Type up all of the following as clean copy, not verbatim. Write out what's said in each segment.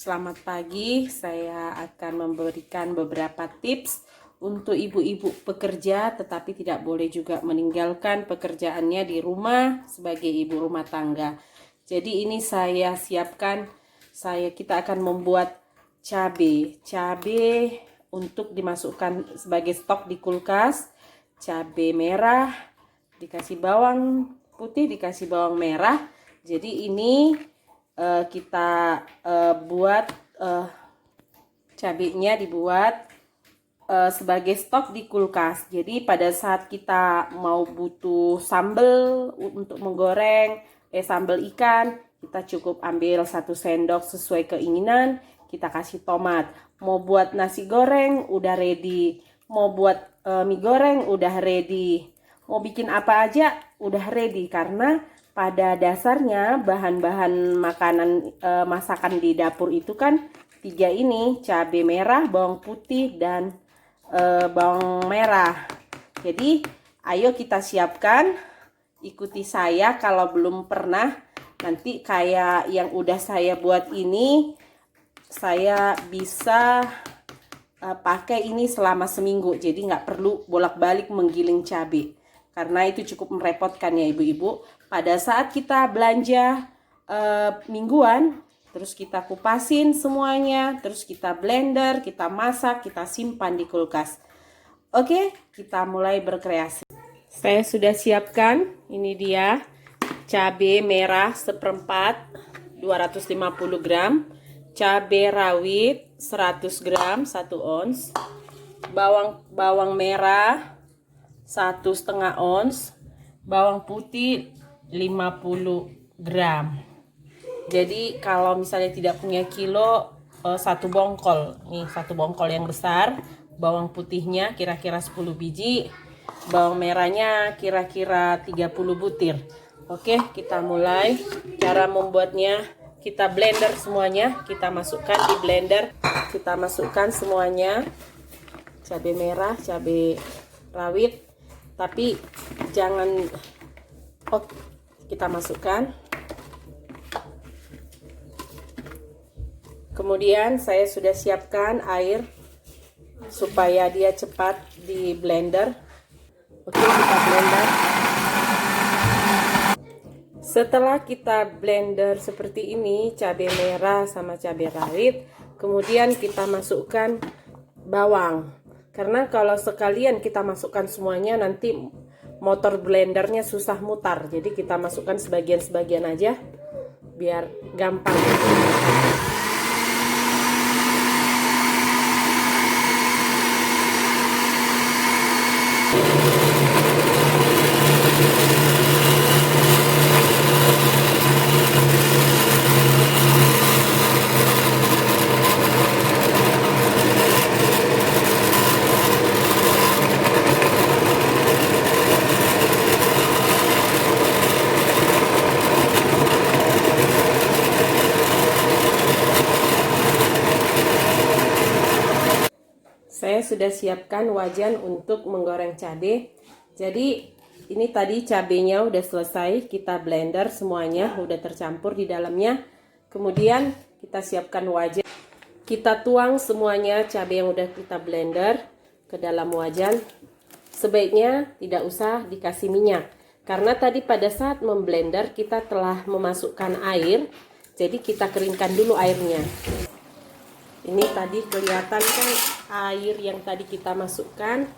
Selamat pagi, saya akan memberikan beberapa tips untuk ibu-ibu pekerja tetapi tidak boleh juga meninggalkan pekerjaannya di rumah sebagai ibu rumah tangga. Jadi ini saya siapkan, kita akan membuat cabai untuk dimasukkan sebagai stok di kulkas. Cabai merah, dikasih bawang putih, dikasih bawang merah. Jadi ini kita buat cabenya dibuat sebagai stok di kulkas. Jadi pada saat kita mau butuh sambal untuk menggoreng sambal ikan, kita cukup ambil 1 sendok sesuai keinginan, kita kasih tomat. Mau buat nasi goreng udah ready, mau buat mie goreng udah ready, mau bikin apa aja udah ready. Karena pada dasarnya bahan-bahan makanan masakan di dapur itu kan 3 ini, cabai merah, bawang putih, dan bawang merah. Jadi ayo kita siapkan, ikuti saya. Kalau belum pernah, nanti kayak yang udah saya buat ini, saya bisa pakai ini selama seminggu. Jadi nggak perlu bolak-balik menggiling cabai, karena itu cukup merepotkan ya ibu-ibu. Pada saat kita belanja mingguan, terus kita kupasin semuanya, terus kita blender, kita masak, kita simpan di kulkas. Oke, kita mulai berkreasi. Saya sudah siapkan, ini dia cabai merah seperempat 250 gram, cabai rawit 100 gram 1 ons, bawang merah 1,5 ons, bawang putih 50 gram. Jadi kalau misalnya tidak punya kilo, 1 bongkol. Nih 1 bongkol yang besar. Bawang putihnya kira-kira 10 biji. Bawang merahnya kira-kira 30 butir. Oke, kita mulai. Cara membuatnya, kita blender semuanya. Kita masukkan di blender. Kita masukkan semuanya. Cabai merah, cabai rawit. Tapi jangan, kita masukkan. Kemudian saya sudah siapkan air supaya dia cepat di blender. Oke, kita blender. Setelah kita blender seperti ini, cabai merah sama cabai rawit, kemudian kita masukkan bawang. Karena kalau sekalian kita masukkan semuanya, nanti motor blendernya susah mutar. Jadi kita masukkan sebagian-sebagian aja biar gampang. Saya sudah siapkan wajan untuk menggoreng cabai. Jadi ini tadi cabainya udah selesai, kita blender semuanya, udah tercampur di dalamnya. Kemudian kita siapkan wajan. Kita tuang semuanya cabai yang udah kita blender ke dalam wajan. Sebaiknya tidak usah dikasih minyak, karena tadi pada saat memblender kita telah memasukkan air. Jadi kita keringkan dulu airnya. Ini tadi kelihatan kan air yang tadi kita masukkan.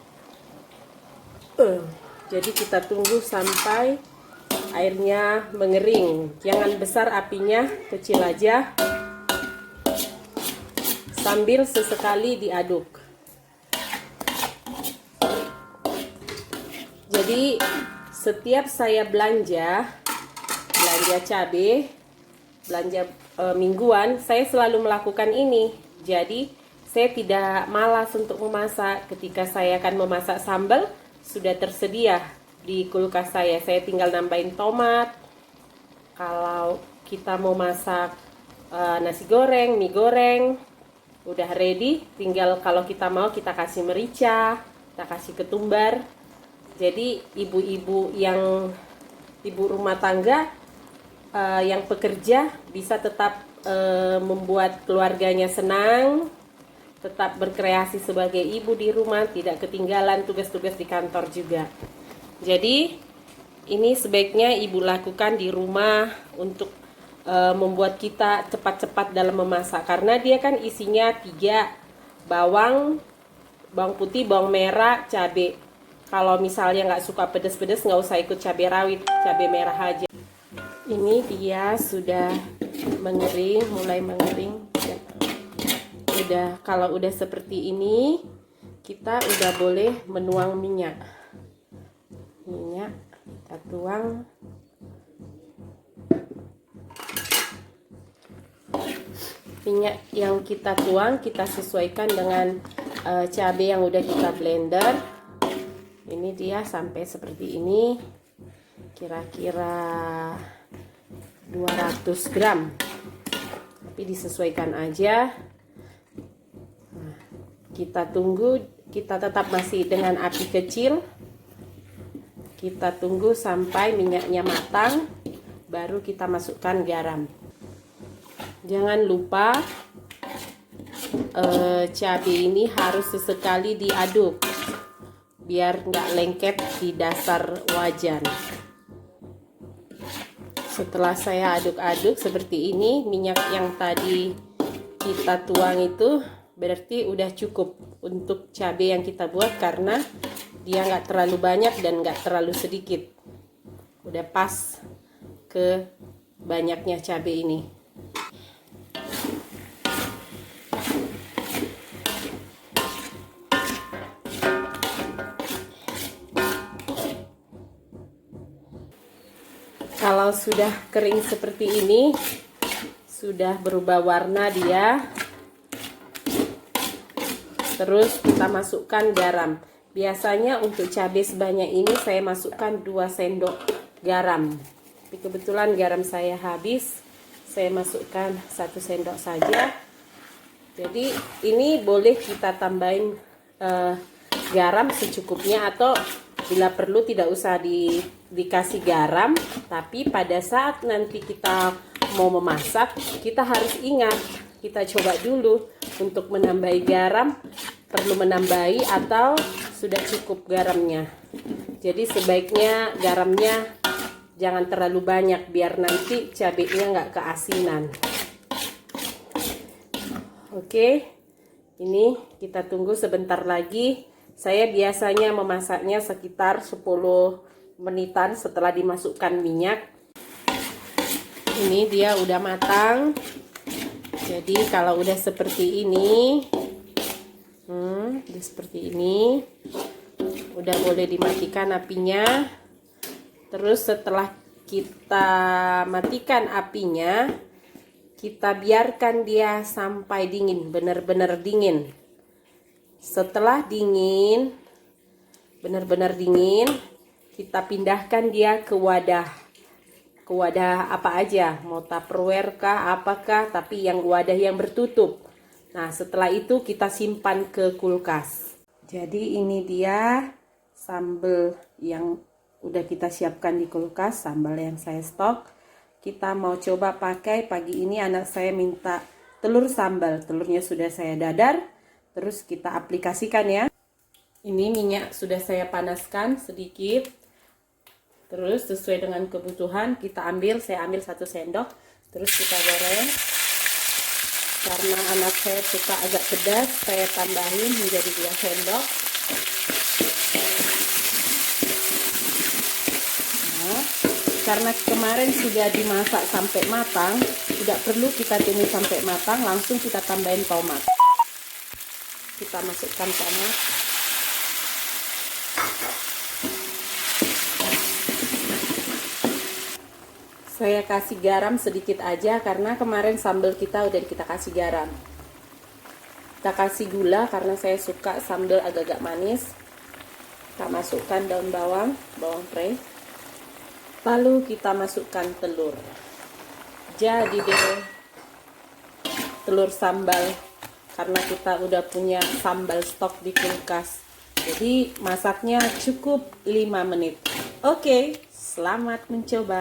Jadi kita tunggu sampai airnya mengering. Jangan besar apinya, kecil aja. Sambil sesekali diaduk. Jadi setiap saya belanja cabai, belanja mingguan, saya selalu melakukan ini. Jadi saya tidak malas untuk memasak. Ketika saya akan memasak sambal, sudah tersedia di kulkas saya. Saya tinggal nambahin tomat. Kalau kita mau masak nasi goreng, mie goreng, udah ready. Tinggal kalau kita mau kita kasih merica, kita kasih ketumbar. Jadi ibu-ibu yang ibu rumah tangga yang pekerja bisa tetap membuat keluarganya senang, tetap berkreasi sebagai ibu di rumah, tidak ketinggalan tugas-tugas di kantor juga. Jadi ini sebaiknya ibu lakukan di rumah untuk membuat kita cepat-cepat dalam memasak, karena dia kan isinya 3: bawang putih, bawang merah, cabai. Kalau misalnya nggak suka pedas-pedas, nggak usah ikut cabai rawit, cabai merah aja. Ini dia sudah mengering, mulai mengering. Kalau udah seperti ini, kita udah boleh menuang minyak. Kita tuang. Minyak yang kita tuang kita sesuaikan dengan cabai yang udah kita blender. Ini dia sampai seperti ini, kira-kira 200 gram, tapi disesuaikan aja. Kita tunggu, kita tetap masih dengan api kecil. Kita tunggu sampai minyaknya matang, baru kita masukkan garam. Jangan lupa cabai ini harus sesekali diaduk biar nggak lengket di dasar wajan. Setelah saya aduk-aduk seperti ini, minyak yang tadi kita tuang itu berarti udah cukup untuk cabai yang kita buat, karena dia nggak terlalu banyak dan nggak terlalu sedikit. Udah pas ke banyaknya cabai ini. Kalau sudah kering seperti ini, sudah berubah warna dia, terus kita masukkan garam. Biasanya untuk cabai sebanyak ini saya masukkan 2 sendok garam. Tapi kebetulan garam saya habis, saya masukkan 1 sendok saja. Jadi ini boleh kita tambahin garam secukupnya, atau bila perlu tidak usah dikasih garam. Tapi pada saat nanti kita mau memasak, kita harus ingat, kita coba dulu untuk menambahi garam, perlu menambahi atau sudah cukup garamnya. Jadi sebaiknya garamnya jangan terlalu banyak, biar nanti cabenya nggak keasinan. Oke, ini kita tunggu sebentar lagi. Saya biasanya memasaknya sekitar 10 menitan setelah dimasukkan minyak. Ini dia udah matang. Jadi kalau udah seperti ini, seperti ini, udah boleh dimatikan apinya. Terus setelah kita matikan apinya, kita biarkan dia sampai dingin, benar-benar dingin. Setelah dingin, benar-benar dingin, kita pindahkan dia ke wadah. Ke wadah apa aja, mau tupperware kah, apakah, tapi yang wadah yang bertutup. Nah, setelah itu kita simpan ke kulkas. Jadi ini dia sambal yang udah kita siapkan di kulkas, sambal yang saya stok. Kita mau coba pakai pagi ini, anak saya minta telur sambal. Telurnya sudah saya dadar, terus kita aplikasikan ya. Ini minyak sudah saya panaskan sedikit. Terus sesuai dengan kebutuhan saya ambil 1 sendok, terus kita goreng. Karena anak saya suka agak pedas, saya tambahin menjadi 2 sendok. Nah, karena kemarin sudah dimasak sampai matang, tidak perlu kita tunggu sampai matang, langsung kita tambahin tomat. Kita masukkan tomat. Saya kasih garam sedikit aja, karena kemarin sambal kita udah kita kasih garam. Kita kasih gula karena saya suka sambal agak-agak manis. Kita masukkan daun bawang pre. Lalu kita masukkan telur. Jadi deh telur sambal, karena kita udah punya sambal stok di kulkas. Jadi masaknya cukup 5 menit. Oke, selamat mencoba.